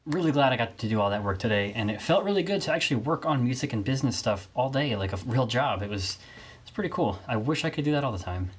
really glad I got to do all that work today, and it felt really good to actually work on music and business stuff all day, like a real job. It's pretty cool. I wish I could do that all the time.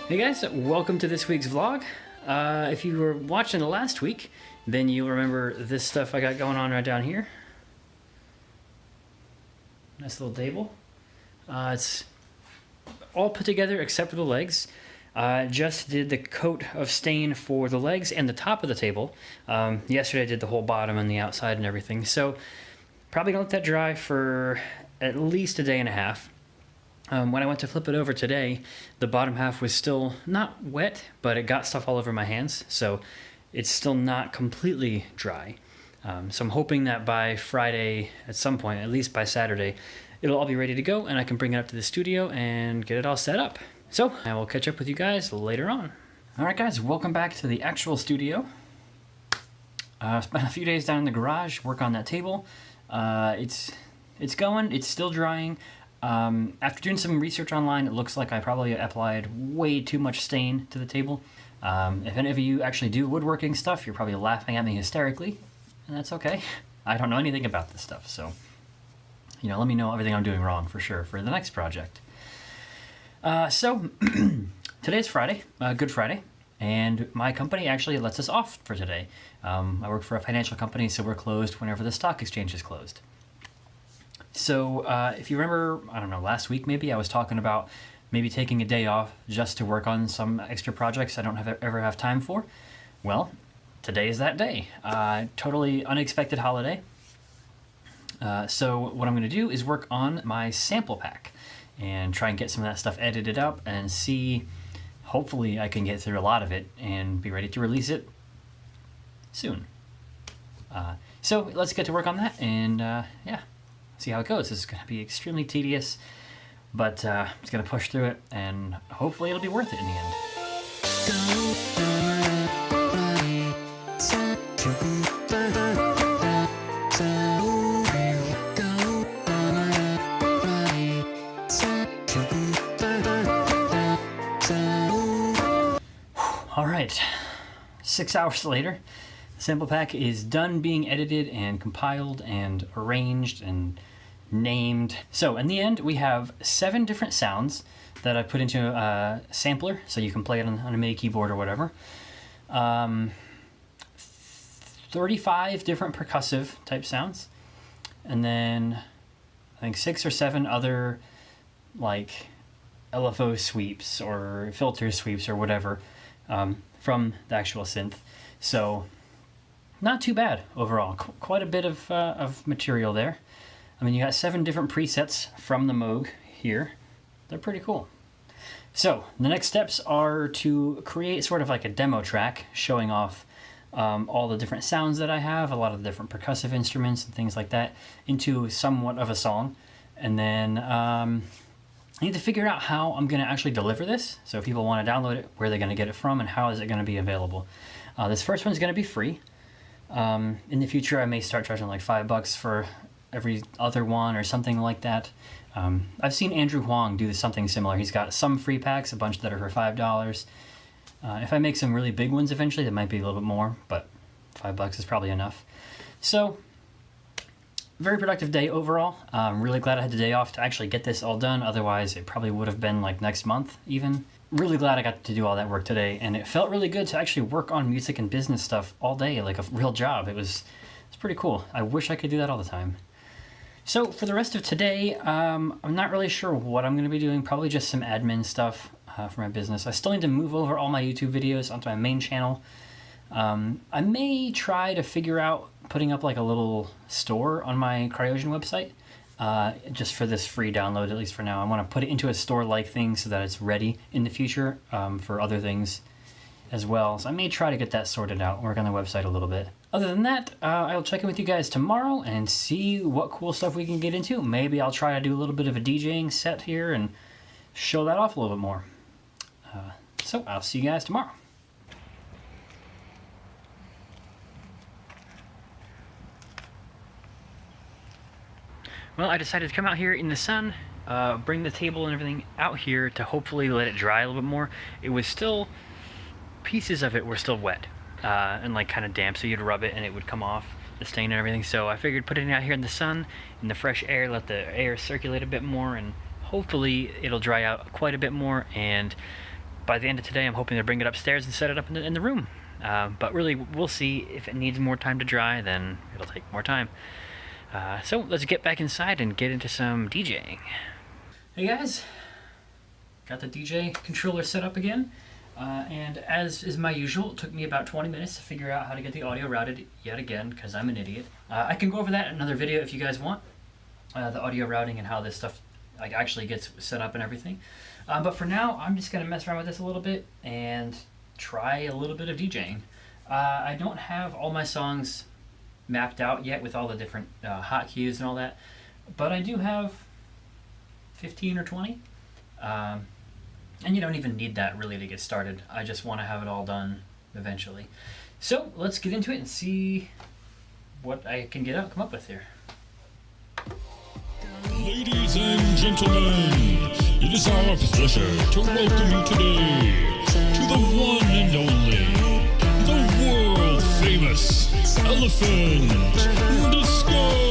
Hey guys, welcome to this week's vlog. If you were watching last week, then you'll remember this stuff I got going on right down here. Nice little table. It's all put together except for the legs. Just did the coat of stain for the legs and the top of the table. Yesterday I did the whole bottom and the outside and everything. So probably gonna let that dry for at least a day and a half. When I went to flip it over today, the bottom half was still not wet, but it got stuff all over my hands, so it's still not completely dry. So I'm hoping that by Friday, at some point, at least by Saturday, it'll all be ready to go and I can bring it up to the studio and get it all set up. So I will catch up with you guys later on. All right guys, welcome back to the actual studio. Spent a few days down in the garage, work on that table. It's going, it's still drying. After doing some research online, it looks like I probably applied way too much stain to the table. If any of you actually do woodworking stuff, you're probably laughing at me hysterically, and that's okay. I don't know anything about this stuff, so, let me know everything I'm doing wrong for sure for the next project. So, today's Friday, Good Friday, and my company actually lets us off for today. I work for a financial company, so we're closed whenever the stock exchange is closed. So if you remember, I don't know, last week maybe, I was talking about maybe taking a day off just to work on some extra projects I don't ever have time for. Well, today is that day. Totally unexpected holiday. So what I'm going to do is work on my sample pack and try and get some of that stuff edited up and see, hopefully I can get through a lot of it and be ready to release it soon. So let's get to work on that and yeah. See how it goes. This is going to be extremely tedious, but I'm just going to push through it, and hopefully it'll be worth it in the end. All right, 6 hours later, the sample pack is done being edited and compiled and arranged and named. So in the end, we have 7 different sounds that I put into a sampler, so you can play it on a MIDI keyboard or whatever. 35 different percussive type sounds, and then I think 6 or 7 other like LFO sweeps or filter sweeps or whatever from the actual synth. So not too bad overall. Quite a bit of material there. I mean, you got 7 different presets from the Moog here. They're pretty cool. So the next steps are to create sort of like a demo track showing off all the different sounds that I have, a lot of the different percussive instruments and things like that, into somewhat of a song. And then I need to figure out how I'm going to actually deliver this. So if people want to download it, where they're going to get it from, and how is it going to be available. This first one's going to be free. In the future, I may start charging like $5 for every other one or something like that. I've seen Andrew Huang do something similar. He's got some free packs, a bunch that are for $5. If I make some really big ones eventually, that might be a little bit more, but $5 is probably enough. So, very productive day overall. I'm really glad I had the day off to actually get this all done. Otherwise, it probably would have been like next month even. Really glad I got to do all that work today, and it felt really good to actually work on music and business stuff all day, like a real job. It's pretty cool. I wish I could do that all the time. So for the rest of today, I'm not really sure what I'm going to be doing. Probably just some admin stuff for my business. I still need to move over all my YouTube videos onto my main channel. I may try to figure out putting up like a little store on my Cryosion website, just for this free download, at least for now. I want to put it into a store-like thing so that it's ready in the future for other things as well. So I may try to get that sorted out, work on the website a little bit. Other than that, I'll check in with you guys tomorrow and see what cool stuff we can get into. Maybe I'll try to do a little bit of a DJing set here and show that off a little bit more. So I'll see you guys tomorrow. Well, I decided to come out here in the sun, bring the table and everything out here to hopefully let it dry a little bit more. It was still, pieces of it were still wet and like kind of damp, so you'd rub it and it would come off, the stain and everything. So I figured putting it out here in the sun, in the fresh air, let the air circulate a bit more, and hopefully it'll dry out quite a bit more. And by the end of today, I'm hoping to bring it upstairs and set it up in the room. But really, we'll see. If it needs more time to dry, then it'll take more time. So let's get back inside and get into some DJing. Hey guys, got the DJ controller set up again. And as is my usual, it took me about 20 minutes to figure out how to get the audio routed yet again, because I'm an idiot. I can go over that in another video if you guys want, the audio routing and how this stuff like actually gets set up and everything. But for now, I'm just going to mess around with this a little bit and try a little bit of DJing. I don't have all my songs mapped out yet with all the different hotkeys and all that, but I do have 15 or 20. And you don't even need that really to get started. I just want to have it all done eventually. So let's get into it and see what I can come up with here. Ladies and gentlemen, it is our pleasure to welcome you today to the one and only, the world famous Elephant Disco.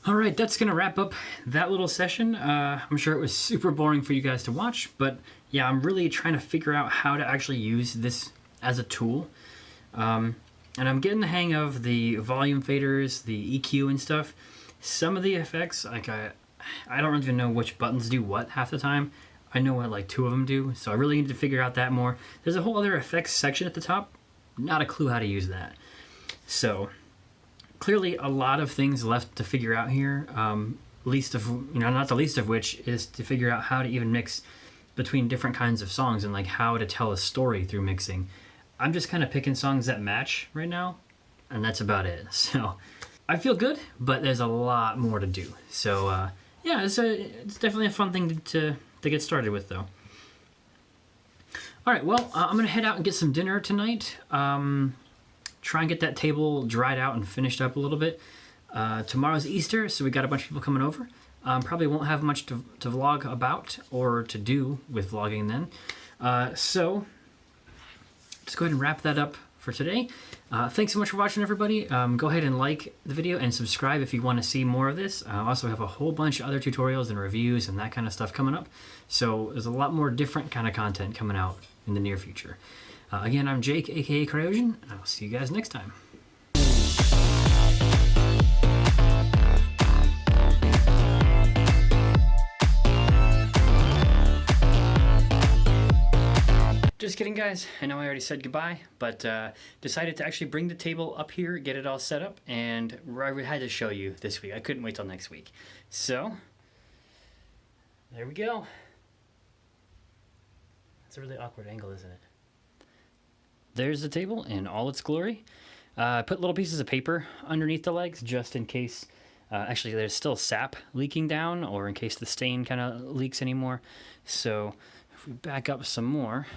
Alright, that's going to wrap up that little session. I'm sure it was super boring for you guys to watch, but yeah, I'm really trying to figure out how to actually use this as a tool. And I'm getting the hang of the volume faders, the EQ and stuff. Some of the effects, like I don't even know which buttons do what half the time. I know what like 2 of them do, so I really need to figure out that more. There's a whole other effects section at the top. Not a clue how to use that. So clearly a lot of things left to figure out here. Not the least of which is to figure out how to even mix between different kinds of songs and like how to tell a story through mixing. I'm just kind of picking songs that match right now, and that's about it. So I feel good, but there's a lot more to do. So yeah, it's definitely a fun thing to get started with, though. All right, well, I'm gonna head out and get some dinner tonight. Try and get that table dried out and finished up a little bit. Tomorrow's Easter, so we got a bunch of people coming over. Probably won't have much to vlog about or to do with vlogging then. So let's go ahead and wrap that up for today. Thanks so much for watching, everybody. Go ahead and like the video and subscribe if you want to see more of this. I also have a whole bunch of other tutorials and reviews and that kind of stuff coming up. So there's a lot more different kind of content coming out in the near future. Again, I'm Jake, aka Cryosion, and I'll see you guys next time. Just kidding, guys. I know I already said goodbye, but decided to actually bring the table up here, get it all set up, and I had to show you this week. I couldn't wait till next week. So, there we go. It's a really awkward angle, isn't it? There's the table in all its glory. Put little pieces of paper underneath the legs just in case, actually there's still sap leaking down, or in case the stain kind of leaks anymore. So if we back up some more,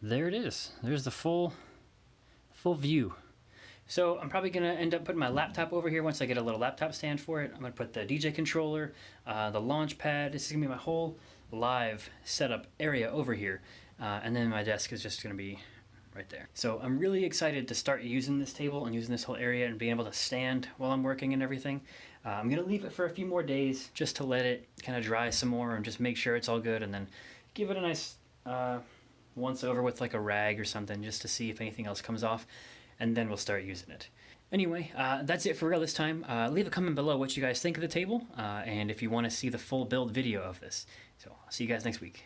there it is. There's the full view. So I'm probably gonna end up putting my laptop over here once I get a little laptop stand for it. I'm gonna put the DJ controller, the launch pad. This is gonna be my whole live setup area over here. And then my desk is just gonna be right there. So I'm really excited to start using this table and using this whole area and being able to stand while I'm working and everything. I'm gonna leave it for a few more days just to let it kind of dry some more and just make sure it's all good, and then give it a nice once over with like a rag or something just to see if anything else comes off, and then we'll start using it. Anyway, that's it for real this time. Leave a comment below what you guys think of the table, and if you want to see the full build video of this. So I'll see you guys next week.